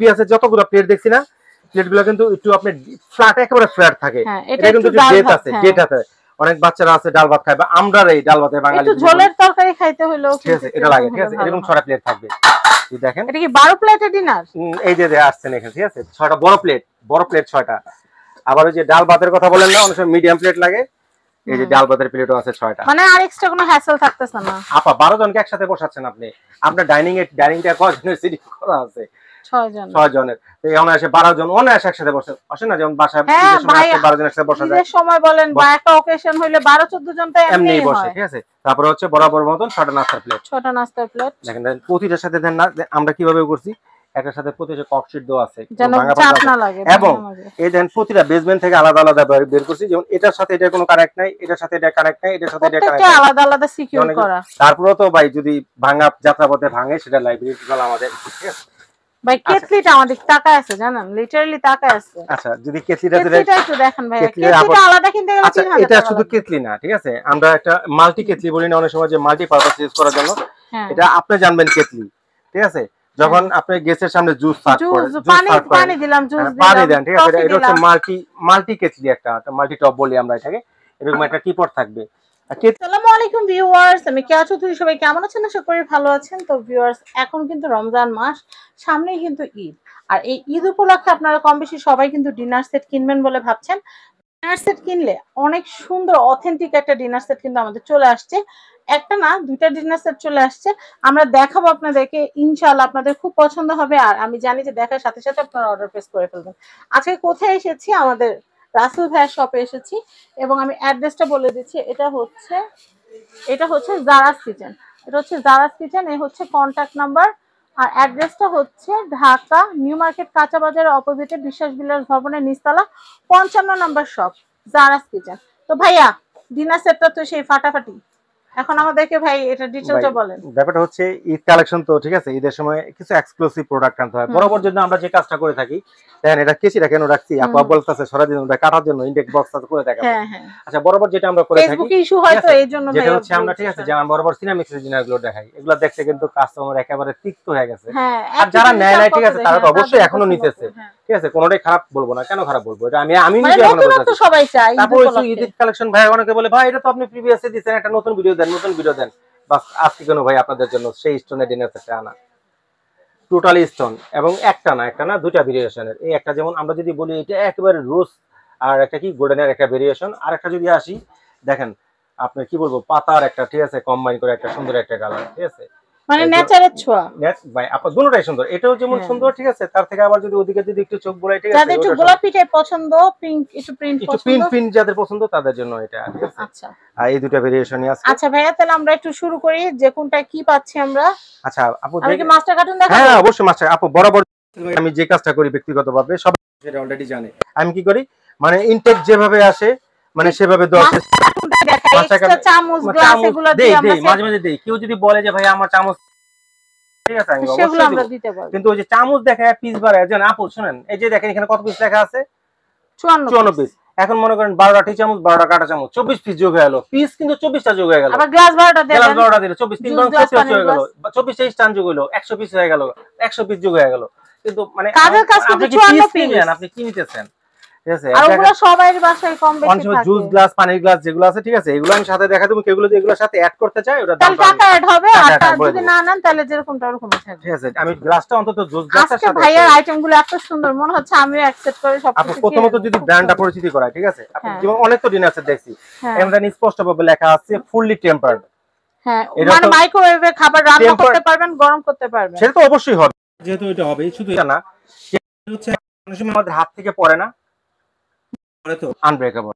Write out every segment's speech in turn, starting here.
প্রিভিয়াসে যতগুলো প্লেট দেখছি না, প্লেটগুলো কিন্তু একটু আপনি ফ্ল্যাট, একেবারে ফ্ল্যাট থাকে। এটা কিন্তু ডেট আছে, ডেট আছে। অনেক বাচ্চারা আছে ডাল ভাত খায়, বা আমরা এই ডাল ভাতে বাঙালি একটু ঝোলের তরকারি খাইতে হলো, ঠিক আছে, এটা লাগে, ঠিক আছে। এরকম 6টা প্লেট থাকবে, দেখেন। এটা কি 12 প্লেটের ডিনার? এই যে আসছেন এখানে, ঠিক আছে, 6টা বড় প্লেট 6টা। আবার ওই যে ডাল ভাতের কথা বলেন না, অনেক সময় মিডিয়াম প্লেট লাগে, এই যে ডাল ভাতের প্লেটও আছে 6টা। মানে আর এক্সট্রা কোনো হ্যাসেল থাকতেছে না। আপা 12 জনকে একসাথে বসাচ্ছেন আপনি, আপনার ডাইনিংটা কজনের সিটি করা আছে? 6 জনের। এই অনায়াসে 12 জন অনায়াসে একসাথে বসে আসে না, যেমন বাসায় 12 জন একসাথে বসা যায়। সময় বলেন বা একটা অকেশন হইলে 12-14 জন তো এমনিই বসে, ঠিক আছে। তারপরে হচ্ছে বরাবর মতন 6টা নাস্তার প্লেট। দেখেন প্রতিটার সাথে দেন না, আমরা কিভাবে করছি, একটার সাথে প্রতিটা ককশিট দেওয়া আছে এবং এই দেন প্রতিটা বেসমেন্ট থেকে আলাদা আলাদা বের করছি, যেমন এটার সাথে এটা কোনো কানেক্ট নাই, এটার সাথে এটা কানেক্ট নাই, এটার সাথে এটা কানেক্ট নাই, আলাদা আলাদা সিকিউর করা। তারপরে তো ভাই যদি ভাঙা যাত্রাপথে ভাঙে, সেটা লাইব্রেরি গেল আমাদের, ঠিক আছে ভাই। কেটলিটা আমাদের টাকা আছে জানেন, লিটারালি টাকা আছে। আচ্ছা, যদি কেটলিটা একটু দেখেন ভাই, কেটলিটা আলাদা কিনতে গেলে 3000 টাকা। এটা শুধু কেটলি না, ঠিক আছে, আমরা একটা মাল্টি কেটলি বলি না অনেক সময়, যে মাল্টি পারপাস ইউজ করার জন্য। এটা আপনি জানবেন কেটলি, ঠিক আছে। যখন আপনি গ্যাসের সামনে জুস সার্ভ করেন, পানি দিলাম, জুস দিলাম, পানি দেন, ঠিক আছে, এটা হচ্ছে মাল্টি কেটলি, একটা মাল্টি টপ বলি আমরা এটাকে। এরকম একটা টিপট থাকবে। আসসালামু আলাইকুম ভিউয়ার্স, আমি কেয়া চৌধুরী। সবাই কেমন আছেন? আশা করি ভালো আছেন। তো ভিউয়ার্স, এখন কিন্তু রমজান মাস, সামনেই কিন্তু ঈদ। আর এই ঈদ উপলক্ষে আপনারা কম বেশি সবাই কিন্তু ডিনার সেট কিনবেন বলে ভাবছেন। ডিনার সেট কিনলে অনেক সুন্দর অথেন্টিক একটা ডিনার সেট কিন্তু আমাদের চলে আসছে। একটা না, 2টা ডিনার সেট চলে আসছে। আমরা দেখাবো আপনাদেরকে, ইনশাআল্লাহ আপনাদের খুব পছন্দ হবে। আর আমি জানি যে দেখার সাথে সাথে আপনারা অর্ডার প্লেস করে ফেলবেন। আজকে কোথায় এসেছি? আমাদের রাসেল ভাইয়ের শপে এসেছি এবং আমি অ্যাড্রেসটা বলে দিচ্ছি। এটা হচ্ছে জারাস কিচেন। এটা হচ্ছে জারাস কিচেন, এই হচ্ছে কন্ট্যাক্ট নাম্বার। আর অ্যাড্রেসটা হচ্ছে ঢাকা নিউ মার্কেট কাঁচা বাজারের অপোজিটে বিশ্বাস বিলাস ভবনের নিচতলা 55 নম্বর শপ, জারাস কিচেন। তো ভাইয়া, ডিনার সেটটা তো সেই ফাটাফাটি, এখন আমাদেরকে ভাই এটা ডিটেইলসটা বলেন। ব্যাপারটা হচ্ছে ঈদ কালেকশন তো, ঠিক আছে, ঈদের সময় কিছু এক্সক্লুসিভ প্রোডাক্ট আনতে হয়। বরাবর জন্য আমরা যে কাজটা করে থাকি, দেখেন এটা কেসিটা কেন রাখছি, আপু বলতেছে সরা দিন ওটা কাটার জন্য ইনটেক বক্স করে দেখাবো। আচ্ছা, বরাবর যেটা আমরা করে থাকি, ফেসবুকে ইস্যু হয় তো এইজন্য ভাই, যেটা হচ্ছে আমরা, ঠিক আছে, যেমন বরাবর সিনেমিক্সের ডিনারগুলো দেখাই, এগুলো দেখতে কিন্তু কাস্টমার একেবারে তিক্ত হয়ে গেছে। আর যারা নেয় না, ঠিক আছে, তারা তো অবশ্যই এখনো নিতেছে, ঠিক আছে, কোনোটাই খারাপ বলবো না। কেন খারাপ বলবো? এটা আমি নিজে এখনো বলতেছি, সবাই চায়। তারপর ঈদ কালেকশন ভাই অনেকে বলে, ভাই এটা তো আপনি প্রিভিয়াসে দিয়েছেন, একটা নতুন ভিডিও দেন। বাস আজকে কেন ভাই আপনাদের জন্য সেই স্টোনের ডিনার সেটটা আনা, টোটালি স্টোন, এবং একটা না 2টা ভেরিয়েশনের। এই একটা যেমন আমরা যদি বলি এটা একেবারে রোজ, আর একটা কি গোল্ডেনের একটা ভেরিয়েশন, আর একটা যদি আসি দেখেন আপনি কি বলবো, পাতার একটা, ঠিক আছে, কম্বাইন করে একটা সুন্দর একটা কালার, ঠিক আছে, মানে নেচারের ছোঁয়া ভাই আপনার দুটোটাই সুন্দর। এটাও যেমন সুন্দর, ঠিক আছে, তার থেকে আবার যদি ওদিকে যদি একটু চোখ বোলাই, ঠিক আছে, যাদের একটু গোলাপি টাইপ পছন্দ, পিঙ্ক একটু প্রিন্ট যাদের পছন্দ তাদের জন্য এটা, ঠিক আছে। আচ্ছা, আর এই 2টা ভেরিয়েশনই আছে। আচ্ছা ভাইয়া, তাহলে আমরা একটু শুরু করি, যে কোনটা কি পাচ্ছি আমরা। আচ্ছা আপু, আমি মাস্টার কার্টুন দেখাবো? হ্যাঁ অবশ্যই মাস্টার। আপু বরাবর আমি যে কাজটা করি ব্যক্তিগতভাবে সবাই সেটা অলরেডি জানে। আমি কি করি, মানে ইনটেক যেভাবে আসে মানে সেভাবে দেওয়া, এক্সট্রা চামচ গ্লাস এগুলো দিয়ে আমরা মাঝে দেই। কেউ যদি বলে যে ভাই আমার চামচ, ঠিক আছে, আমি সেগুলো আমরা দিতে পারবো, কিন্তু ওই যে চামচ দেখায় পিস বাড়ায় জান। আপু শুনেন, এই যে দেখেন এখানে কত পিস লেখা আছে, 54 পিস। এখন মনে করেন 12টা টি চামচ, 12টা কাটা চামচ, 24 পিস যোগ হয়ে গেল। পিস কিন্তু 24টা যোগ হয়ে গেল। আবার গ্লাস 12টা দিলে, গ্লাস 12টা দিলে 24 3 24 হয়ে গেল, 24 টা স্টান যোগ হলো, 100 পিস হয়ে গেল, 100 পিস যোগ হয়ে গেল। কিন্তু মানে কাজের কাজ কিন্তু 54 পিস, আপনি কি নিতেছেন, ঠিক আছে। আর ওগুলো সবার বাসায় কম বেশি থাকে। জুস গ্লাস, পানির গ্লাস যেগুলো আছে, ঠিক আছে, এগুলো আমি সাথে দেখা দেব। কেগুলো এগুলোর সাথে অ্যাড করতে চাই, ওটা দাম টাকা অ্যাড হবে। আর যদি না নেন তাহলে যেরকমটা ওরকমই থাকবে, ঠিক আছে। আমি গ্লাসটা অন্তত জুস গ্লাসের সাথে, আজকে ভাইয়ার আইটেমগুলো এত সুন্দর মনে হচ্ছে আমিও অ্যাকসেপ্ট করে সব কিছু। আপনি প্রথমত যদি ব্র্যান্ডটা পরিচিতি করায়, ঠিক আছে, আপনি যেমন অনেক তো ডিনার সেট দেখছি, এখানে স্পষ্টভাবে লেখা আছে ফুললি টেম্পারড। হ্যাঁ, মানে মাইক্রোওয়েভে খাবার রান্না করতে পারবেন, গরম করতে পারবেন, সেটা তো অবশ্যই হবে, যেহেতু এটা হবে। শুধু এটা না, এটা হচ্ছে অনেক সময় আমাদের হাত থেকে পড়ে না, পড়ে তো আনব্রেকেবল।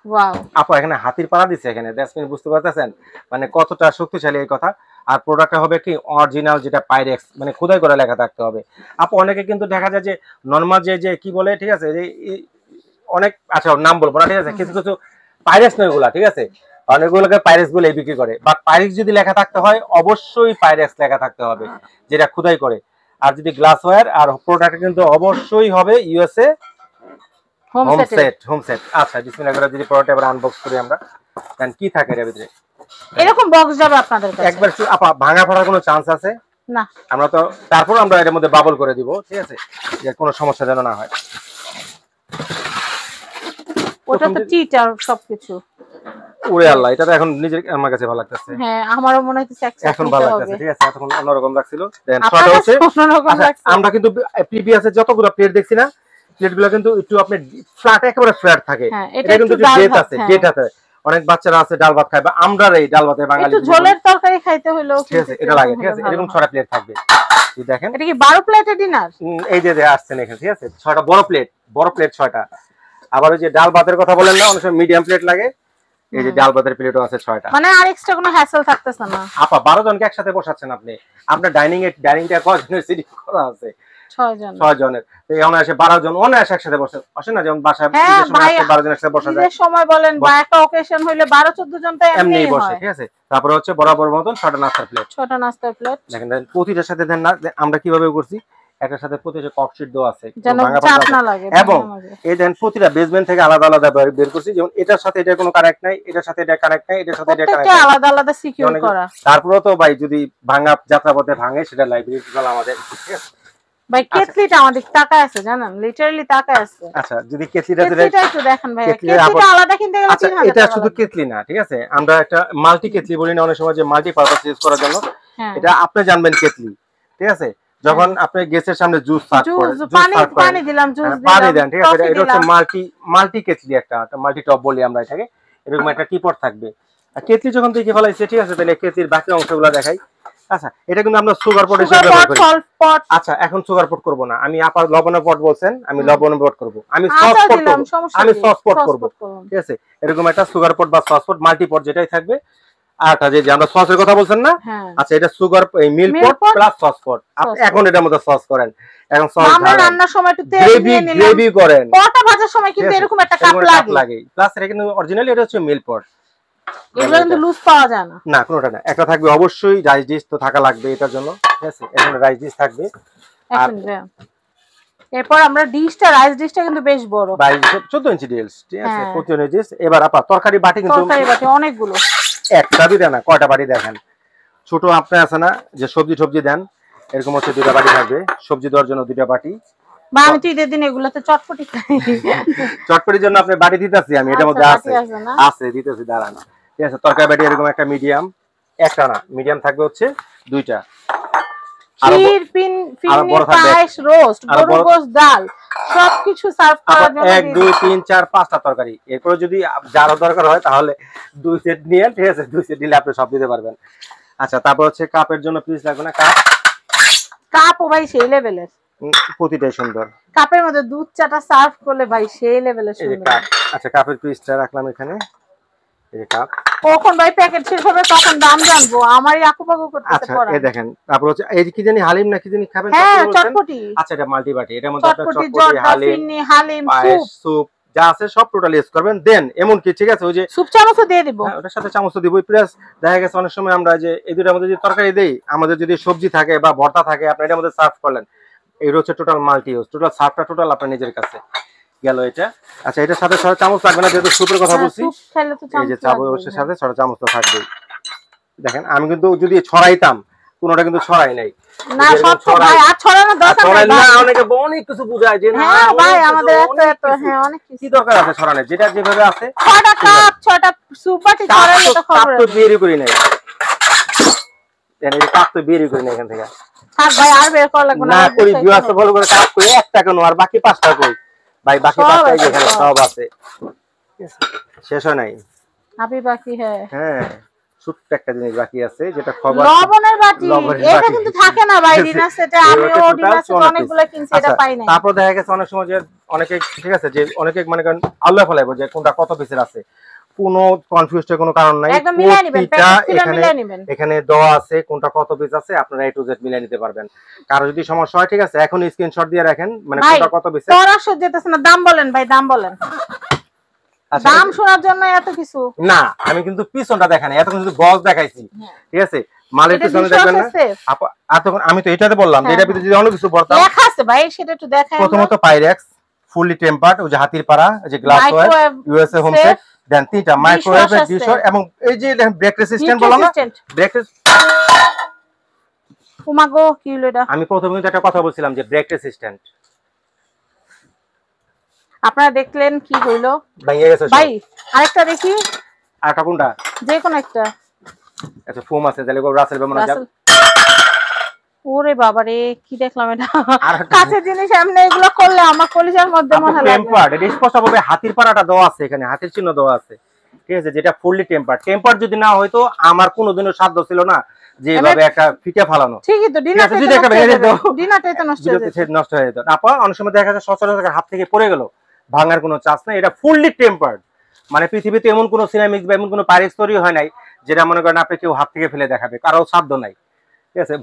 ওয়াও আপু এখানে হাতির পাড়া দিছে, এখানে দ্যাটস বুঝতে পারতেছেন মানে কতটা শক্তিশালী এই কথা। আর প্রোডাক্টটা হবে কি অরিজিনাল, যেটা পাইরেক্স, মানে খোদাই করে লেখা থাকতে হবে। আপু অনেকে কিন্তু দেখা যায় যে নরমাল যে কি বলে, ঠিক আছে, যে অনেক, আচ্ছা নাম বলবো না, ঠিক আছে, কিছু কিছু পাইরেক্স নয় এগুলা, ঠিক আছে, অনেকগুলোকে পাইরেক্স বলে বিক্রি করে। বাট পাইরেক্স যদি লেখা থাকতে হয়, অবশ্যই পাইরেক্স লেখা থাকতে হবে, যেটা খোদাই করে। আর যদি গ্লাস ওয়্যার, আর প্রোডাক্ট কিন্তু অবশ্যই হবে ইউএসএ হোম সেট। আচ্ছা বিসমিল্লাহ করে যদি প্রোডাক্ট এবার আনবক্স করি আমরা, দেন কি থাকে এর ভিতরে। এরকম বক্স যাবে আপনাদের কাছে একবার আপা ভাঙা পড়ার কোনো চান্স আছে? না আমরা তো তারপর আমরা এর মধ্যে বাবল করে দিব, ঠিক আছে, যে কোনো সমস্যা যেন না হয়। ওটা তো টিটার সবকিছু। ওরে আল্লাহ, এটা তো এখন নিজের আমার কাছে ভালো লাগতেছে। হ্যাঁ আমারও মনে হচ্ছে এখন ভালো লাগতেছে, ঠিক আছে। এখন অন্যরকম লাগছিল, দেন শর্ট হচ্ছে। আমরা কিন্তু প্রিভিয়াসে যতগুলো প্লেট দেখছি না, প্লেটগুলো কিন্তু একটু আপনি ফ্ল্যাট, একেবারে ফ্ল্যাট থাকে। এটা কিন্তু ডেট আছে, ডেট আছে। অনেক বাচ্চারা আছে ডাল ভাত খায়, বা আমরা এই ডাল ভাতে বাঙালি একটু ঝোলের তরকারি খাইতে হলো, ঠিক আছে, এটা লাগে, ঠিক আছে। এরকম 6টা প্লেট থাকবে, এই দেখেন। এটা কি 12 প্লেটের ডিনার? এই যে আসছেন এখানে, ঠিক আছে, 6টা বড় প্লেট 6টা। আবার ওই যে ডাল ভাতের কথা বলেন না, অনেক সময় মিডিয়াম প্লেট লাগে, এই যে ডাল ভাতের প্লেটও আছে 6টা। মানে আর এক্সট্রা কোনো হ্যাসেল থাকতেছে না। আপা 12 জনকে একসাথে বসাচ্ছেন আপনি, আপনার ডাইনিংটা কয়জনের সিটিং করা আছে? 6 জনের। এই অনায়াসে 12 জন অনায়াসে একসাথে বসে আসে না, যেমন বাসায় 12 জন একসাথে বসা যায়। সময় বলেন বা একটা অকেশন হইলে 12-14 জন তো এমনিই বসে, ঠিক আছে। তারপরে হচ্ছে বরাবর মতন 6টা নাস্তার প্লেট, 6টা নাস্তার প্লেট। দেখেন প্রতিটার সাথে দেন না, আমরা কিভাবে করছি, একটার সাথে প্রতিটা ককশিট দেওয়া আছে, যেন চাপ না লাগে। এবং এই দেন প্রতিটা বেসমেন্ট থেকে আলাদা আলাদা বের করছি, যেমন এটার সাথে এটা কোনো কানেক্ট নাই, এটার সাথে এটা কানেক্ট নাই, এটার সাথে এটা কানেক্ট নাই, আলাদা আলাদা সিকিউর করা। তারপরে তো ভাই যদি ভাঙা যাত্রাপথে ভাঙে, সেটা লাইব্রেরি টোটাল আমাদের, ঠিক আছে ভাই। কেটলিটা আমাদের টাকা আছে জানেন, লিটারালি টাকা আছে। আচ্ছা, যদি কেটলিটা একটু দেখেন ভাই, কেটলিটা আলাদা কিনতে গেলে 3000 টাকা। এটা শুধু কেটলি না, ঠিক আছে, আমরা একটা মাল্টি কেটলি বলি না অনেক সময়, যে মাল্টি পারপাস ইউজ করার জন্য। এটা আপনি জানবেন কেটলি, ঠিক আছে। যখন আপনি গ্যাসের সামনে জুস সার্ভ করেন, পানি দিলাম, জুস দিলাম, পানি দেন, ঠিক আছে, এটা হচ্ছে মাল্টি কেটলি, একটা মাল্টি টপ বলি আমরা এটাকে। এরকম একটা টিপট থাকবে। আর কেটলি যখন দেখে ফেলাইছে, ঠিক আছে, তাহলে কেটলির বাকি অংশগুলো দেখাই। আচ্ছা, এটা কিন্তু আমরা সুগার পট হিসেবে ব্যবহার করি। আচ্ছা, এখন সুগার পট করব না, আমি আপা লবণের পট বলছেন, আমি লবণের পট করব, আমি সস পট করব, আমি সস পট করব, ঠিক আছে। এরকম একটা সুগার পট বা সস পট, মাল্টি পট যেটাই থাকবে। আটা যে আমরা সসের কথা বলছেন না, আচ্ছা, এটা sugar milk pot plus sauce pot. আপনি এখন এটার মধ্যে সস করেন, এখন সস আমরা রান্নার সময় একটু তেল দিয়ে নিলাম, গ্রেভি করেন, পটা ভাজার সময় কিন্তু এরকম একটা কাপ লাগে। প্লাস এটা কিন্তু অরিজিনালি এটা হচ্ছে মিল্ক পট, এগুলো কিন্তু লুজ পাওয়া যায় না, না কোনোটা না। একটা থাকবে অবশ্যই রাইস ডিশ, তো থাকা লাগবে এটার জন্য, ঠিক আছে। এখানে রাইস ডিশ থাকবে। আর এরপর আমরা ডিশটা, রাইস ডিশটা কিন্তু বেশ বড়, 14 ইঞ্চি ডিশ, ঠিক আছে, 14 ইঞ্চি। এবার আপা তরকারি বাটি কিন্তু অনেকগুলো, একটা দুইটা না, কয়টা বাটি দেখেন। ছোট আপনি আছে না যে সবজি দেন, এরকম হচ্ছে 2টা বাটি থাকবে, সবজি দেওয়ার জন্য 2টা বাটি। বা আমি তো ঈদের দিন এগুলোতে চটপটি খাই, চটপটির জন্য আপনি বাটি দিতেছি আমি, এটার মধ্যে আছে দিতেছি, দাঁড়ান, ঠিক আছে। তরকারি বাটি এরকম একটা মিডিয়াম, একটা না মিডিয়াম থাকবে হচ্ছে 2টা। ক্ষীর, ফিরনি, পায়েস, রোস্ট, গরুর গোশত, ডাল সবকিছু সার্ভ করার জন্য 1 2 3 4 5টা তরকারি। এরপর যদি যারা দরকার হয় তাহলে 2 সেট নিয়ে, ঠিক আছে, 2 সেট নিলে আপনি সব দিতে পারবেন। আচ্ছা, তারপর হচ্ছে কাপের জন্য পিস লাগবে না, কাপ ও ভাই সেই লেভেলের, প্রতিটাই সুন্দর। কাপের মধ্যে দুধ চাটা সার্ভ করলে ভাই সেই লেভেলের সুন্দর। আচ্ছা, কাপের পিসটা রাখলাম এখানে, এই যে কাপ। কখন ভাই প্যাকেট শেষ হবে তখন দাম জানবো, আমারই আকুপাকু করতেছে পড়া। এই দেখেন, তারপর হচ্ছে এই কি জানি হালিম না কি জানি খাবেন, হ্যাঁ চটপটি। আচ্ছা, এটা মাল্টি বাটি, এটার মধ্যে আপনারা চটপটি, হালিম, স্যুপ যা আছে সব টোটাল ইউজ করবেন। দেন এমন কি, ঠিক আছে, ওই যে স্যুপ চামচও দিয়ে দিব, ওটার সাথে চামচও দিব। প্লাস দেখা গেছে অনেক সময় আমরা যে এই দুটোর মধ্যে যদি তরকারি দেই, আমাদের যদি সবজি থাকে বা ভর্তা থাকে, আপনি এটার মধ্যে সার্ভ করলেন, এই হচ্ছে টোটাল মাল্টি ইউজ, টোটাল সার্ভটা টোটাল আপনার নিজের কাছে গেল এটা। আচ্ছা, এটার সাথে 6টা চামচ লাগবে না, যেহেতু স্যুপের কথা বলছি, এই যে চামচের সাথে 6টা চামচ তো থাকবেই। দেখেন, আমি কিন্তু যদি ছড়াইতাম, কোনটা কিন্তু ছড়াই নাই না, সব ভাই আর ছড়ানোর দরকার নাই। না, অনেকে অনেক কিছু বুঝায় যে না ভাই আমাদের এত হ্যাঁ অনেক কি দরকার আছে ছড়ানোর, যেটা যেভাবে আছে 6টা কাপ 6টা স্যুপ বাটি ছড়াইলে তো খবর তো বেরি করি নাই, এই কাপ তো বেরি করি নাই এখান থেকে। থাক ভাই, আর বের করা লাগবে না, করি ভিউয়ার্স তো বড় করে কাপ করে একটা কেন, আর বাকি 5টা কই ভাই, বাকি 5টা এখানে সব আছে, শেষ হয় নাই, আবি বাকি হ্যাঁ ছোট্ট একটা জিনিস বাকি আছে, যেটা খবর লবণের বাটি। এটা কিন্তু থাকে না ভাই ডিনার সেটে, আমি ও ডিনার সেটে অনেকগুলো কিনছি, এটা পাই নাই। তারপর দেখা গেছে অনেক সময় যে অনেকে, ঠিক আছে, যে অনেকে মানে আল্লাহ ফলাইবো যে কোনটা কত পিসের আছে, কোনো কনফিউজড কোনো কারণ নাই, একদম মিলাই নেবেন, প্যাকেট মিলাই নেবেন, এখানে দেওয়া আছে কোনটা কত পিস আছে, আপনারা A to Z মিলাই নিতে পারবেন। কারো যদি সমস্যা হয়, ঠিক আছে, এখন স্ক্রিনশট দিয়ে রাখেন, মানে কোনটা কত পিস। তোরা সহ্য যেতেছ না, দাম বলেন ভাই, দাম বলেন। দাম শোনার জন্য এত কিছু না, আমি কিন্তু পিছনটা দেখাই নাই, এত কিন্তু গজ দেখাইছি, ঠিক আছে, মালের পিছনে দেখবেন না। আর তখন আমি তো এটাতে বললাম যে এটা ভিতরে যদি অন্য কিছু বলতাম, লেখা আছে ভাই, সেটা একটু দেখাই। প্রথমত পাইরেক্স ফুললি টেম্পারড, ওই যে হাতির পাড়া, ওই যে glass ware, USA home set, then 3টা মাইক্রোওয়েভ ডিশ, এবং এই যে দেখেন ব্রেক রেসিস্ট্যান্ট বললাম না, ব্রেক উমাগো কি হলো এটা? আমি প্রথমে কিন্তু একটা কথা বলছিলাম যে ব্রেক রেসিস্ট্যান্ট। আপনারা দেখলেন কি হইলো ভেঙে গেছে ভাই। আরেকটা দেখি। আরেকটা কোনটা? যে কোন একটা। আচ্ছা ফোম আছে তাহলে রাসেল বেমন যাব। ওরে বাবা রে কি দেখলাম এটা। কাছে জিনিস এমনি এগুলো করলে আমার কলিজার মধ্যে মনে লাগে। টেম্পারড, এটা স্পষ্টভাবে হাতির পাড়াটা দেওয়া আছে এখানে, হাতির চিহ্ন দেওয়া আছে, ঠিক আছে, যেটা ফুললি টেম্পারড। টেম্পারড যদি না হয়তো আমার কোনোদিনও সাধ্য ছিল না যে এভাবে একটা ফিটে ফালানো। ঠিকই তো, ডিনারটা যদি একটা ভেঙে যেত, ডিনারটাই তো নষ্ট হয়ে যেত, নষ্ট হয়ে যেত। আপা অনেক সময় দেখা যায় সচরাচর হাত থেকে পড়ে গেল, ভাঙার কোনো চান্স নাই। এটা ফুললি টেম্পারড, মানে পৃথিবীতে এমন কোনো সিরামিক্স বা এমন কোনো পাইরেক্স তৈরি হয় নাই যেটা মনে করেন আপনি কেউ হাত থেকে ফেলে দেখাবে, কারো সাধ্য নাই, ঠিক আছে।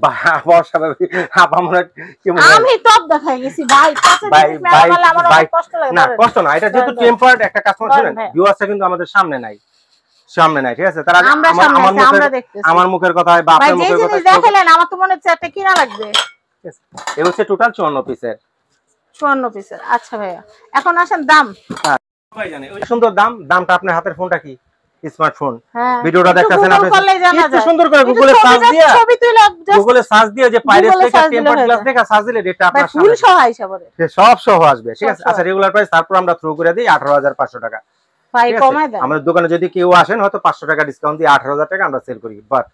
আমি টপ দেখাই গেছি ভাই, কাছে জিনিস মেলা আমার অনেক কষ্ট লাগে। না কষ্ট না, এটা যেহেতু টেম্পারড একটা কাস্টমার শুনেন, ভিউয়ার্সটা কিন্তু আমাদের সামনে নাই, সামনে নাই, ঠিক আছে। তারা আমার মুখের কথা বা আপনার মুখের কথা দেখালেন, আমার তো মনে হচ্ছে একটা কিনা লাগবে। এই হচ্ছে টোটাল 54 পিসের, 54 পিসের। আচ্ছা ভাইয়া এখন আসেন দাম। সবাই জানে ওই সুন্দর দাম। দামটা আপনার হাতের ফোনটা কি স্মার্টফোন, ভিডিওটা দেখতেছেন আপনি একটু সুন্দর করে গুগলে সার্চ দিয়া, গুগলে সার্চ দিয়া যে পাইরেটস লেখা টেম্পারড গ্লাস লেখা সার্চ দিলে এটা আপনার সামনে ফুল সহ আইসা পড়ে, সব সহ আসবে, ঠিক আছে। আচ্ছা রেগুলার প্রাইস তারপর আমরা থ্রু করে দেই 18500 টাকা। ভাই কমায় দেন, আমাদের দোকানে যদি কেউ আসেন হয়তো 500 টাকা ডিসকাউন্ট দিয়ে 18000 টাকা আমরা সেল করি। বাট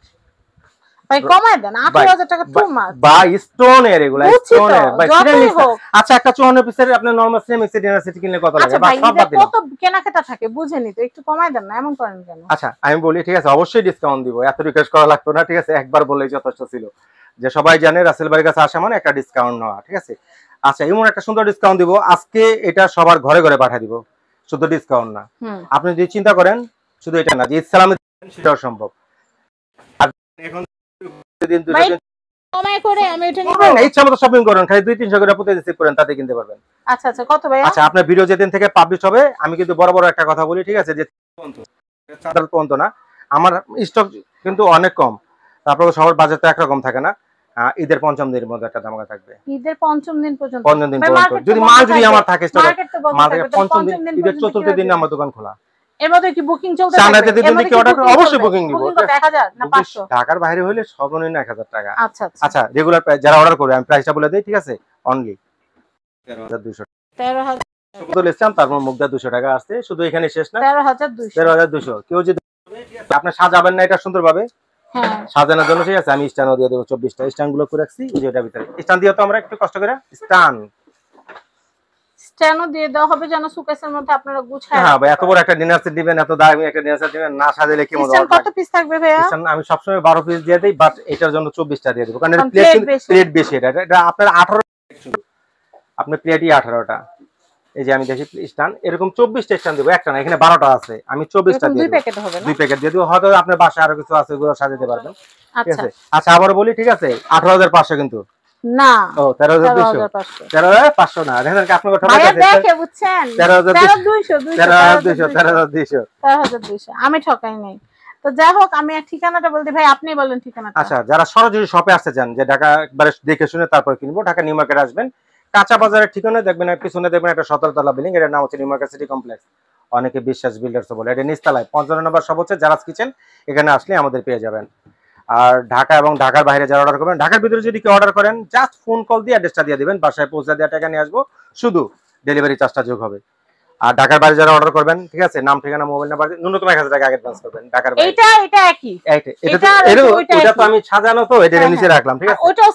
ভাই কমায় দেন, 18000 টাকা টু মাচ ভাই, স্টোনের এগুলা স্টোনের ভাই, সিরামিক্স। আচ্ছা একটা 54 পিসের আপনি নরমাল সিরামিক্স ডিনার সেট কিনলে কত লাগে? ভাই সব বাদ দিলাম, কত কেনাকাটা থাকে বুঝেনি তো, একটু কমায় দেন না, এমন করেন কেন? আচ্ছা আমি বলি, ঠিক আছে, অবশ্যই ডিসকাউন্ট দিব, এত রিকোয়েস্ট করা লাগতো না, ঠিক আছে, একবার বললেই যথেষ্ট ছিল। যে সবাই জানে রাসেল ভাইয়ের কাছে আসা মানে একটা ডিসকাউন্ট নেওয়া, ঠিক আছে। আচ্ছা এমন একটা সুন্দর ডিসকাউন্ট দিব আজকে, এটা সবার ঘরে ঘরে পাঠিয়ে দিব, শুধু ডিসকাউন্ট না। আপনি যদি চিন্তা করেন শুধু এটা না যে ইসলামে সেটাও সম্ভব। আর এখন দিন দুটো দিন কমায় করে আমি এটা নিব না, ইচ্ছা মতো শপিং করেন, খালি 2-300 করে প্রতি রিসিভ করেন, তাতে কিনতে পারবেন। আচ্ছা আচ্ছা কত ভাই? আচ্ছা আপনার ভিডিও যেদিন থেকে পাবলিশ হবে, আমি কিন্তু বড় বড় একটা কথা বলি, ঠিক আছে, যে চাঁদাল পর্যন্ত না, আমার স্টক কিন্তু অনেক কম, তারপরে সবার বাজেট তো একরকম থাকে না। ঈদের 5ম দিনের মধ্যে একটা ধামাকা থাকবে, ঈদের 5ম দিন পর্যন্ত, 5ম দিন পর্যন্ত যদি মাল যদি আমার থাকে স্টক, মার্কেট 5ম দিন, ঈদের 4র্থ দিন আমার দোকান খোলা। এর মধ্যে কি বুকিং চলতে থাকে? চাঁদাতে দিন কি অর্ডার করে অবশ্যই বুকিং দিব। 1000 না 500? ঢাকার বাইরে হইলে সর্বনিম্ন 1000 টাকা। আচ্ছা আচ্ছা রেগুলার প্রাইস যারা অর্ডার করবে আমি প্রাইসটা বলে দেই, ঠিক আছে, অনলি 13200 13000 বদল ইসলাম, তারপর মুগদা 200 টাকা আসছে, শুধু এখানে শেষ না, 13200 কেউ যদি আপনি সাজাবেন না এটা সুন্দরভাবে, হ্যাঁ সাজানোর জন্য, ঠিক আছে, আমি স্ট্যান্ডও দিয়ে দেবো 24টা স্ট্যান্ড গুলো করে রাখছি, এই যে এটার ভিতরে স্ট্যান্ড দিয়ে তো আমরা একটু কষ্ট করে স্ট্যান্ডও দিয়ে দেওয়া হবে যেন সুকেসের মধ্যে আপনারা গুছায়। হ্যাঁ ভাই, এত বড় একটা ডিনার সেট দিবেন, এত দামি একটা ডিনার সেট দিবেন, না সাজালে কি মজা হবে? কত পিস থাকবে ভাইয়া? আমি সবসময় 12 পিস দিয়ে দেই, বাট এটার জন্য 24টা দিয়ে দেব, কারণ এর প্লেট বেশি। এটা আপনার 18 আপনার প্লেটই 18টা। এই যে আমি দেখি স্ট্যান্ড এরকম 24টা স্ট্যান্ড দেব, একটা না, এখানে 12টা আছে, আমি 24টা দিয়ে দেব, 2 প্যাকেট হবে না, 2 প্যাকেট দিয়ে দেব, হয়তো আপনার বাসায় আরো কিছু আছে ওগুলো সাজাতে পারবেন, ঠিক আছে। আচ্ছা আবার বলি, ঠিক আছে, 18500 কিন্তু না, ও 13200, 13500 না, দেখেন কি আপনাকে ঠকাই আছে, দেখে বুঝছেন, 13200 আমি ঠকাই নাই। তো যাই হোক, আমি এক ঠিকানাটা বলতে, ভাই আপনি বলেন ঠিকানাটা। আচ্ছা যারা সরাসরি শপে আসতে চান, যে ঢাকা একবারে দেখে শুনে তারপর কিনবো, ঢাকা নিউ মার্কেট আসবেন, কাঁচা বাজারের ঠিকানা দেখবেন, পিছনে দেখবেন একটা 17 তলা বিল্ডিং, এর নাম হচ্ছে নিউ মার্কেট সিটি কমপ্লেক্স, অনেকে বিশ্বাস বিল্ডার্স বলে, এটা নিচতলায় 55 নম্বর শপ হচ্ছে জারাস কিচেন, এখানে আসলে আমাদের পেয়ে যাবেন। আর ঢাকা এবং ঢাকার বাইরে যারা অর্ডার করবেন, ঢাকার ভিতরে যদি কেউ অর্ডার করেন জাস্ট ফোন কল দিয়ে অ্যাড্রেসটা দিয়ে দিবেন, বাসায় পৌঁছে দেওয়া টাকা নিয়ে আসবো, শুধু ডেলিভারি চার্জটা যোগ হবে। আর ঢাকার বাইরে যারা অর্ডার করবেন, ঠিক আছে, নাম ঠিকানা মোবাইল নাম্বার ন্যূনতম 1000 টাকা আগে অ্যাডভান্স করবেন। ঢাকার বাইরে এটা একই, এটা তো আমি সাজানো তো এটা নিচে রাখলাম, ঠিক আছে, ওটাও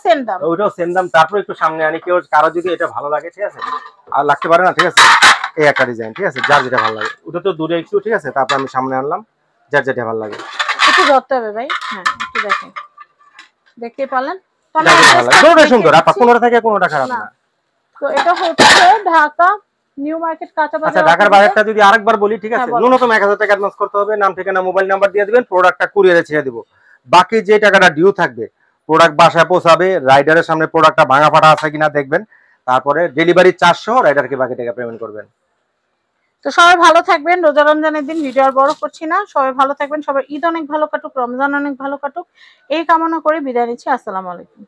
সেম দাম, তারপর একটু সামনে আনি, কেউ কারো যদি এটা ভালো লাগে, ঠিক আছে, আর লাগতে পারে না, ঠিক আছে, এই একটা ডিজাইন, ঠিক আছে, যার যেটা ভালো লাগে, ওটা তো দূরে একটু, ঠিক আছে, তারপর আমি সামনে আনলাম, যার যেটা ভালো লাগে একটু ধরতে হবে ভাই, হ্যাঁ একটু দেখেন, দেখতে পারলেন তো সুন্দর, আপনার 15 থেকে কোনোটা খারাপ না। তো এটা হচ্ছে ঢাকা নিউ মার্কেট কাঁচা বাজার। আচ্ছা ঢাকার বাইরেটা যদি আরেকবার বলি, ঠিক আছে, ন্যূনতম 1000 টাকা অ্যাডভান্স করতে হবে, নাম ঠিকানা মোবাইল নাম্বার দিয়ে দিবেন, প্রোডাক্টটা কুরিয়ারে ছেড়ে দিব, বাকি যে টাকাটা ডিউ থাকবে প্রোডাক্ট বাসায় পৌঁছাবে, রাইডারের সামনে প্রোডাক্টটা ভাঙা ফাটা আছে কিনা দেখবেন, তারপরে ডেলিভারি চার্জ সহ রাইডারকে বাকি টাকা পেমেন্ট করবেন। তো সবাই ভালো থাকবেন, রোজা রমজানের দিন ভিডিও আর বড় করছি না, সবাই ভালো থাকবেন, সবাই ঈদ অনেক ভালো কাটুক, রমজান অনেক ভালো কাটুক, এই কামনা করে বিদায় নিচ্ছি। আসসালামু আলাইকুম।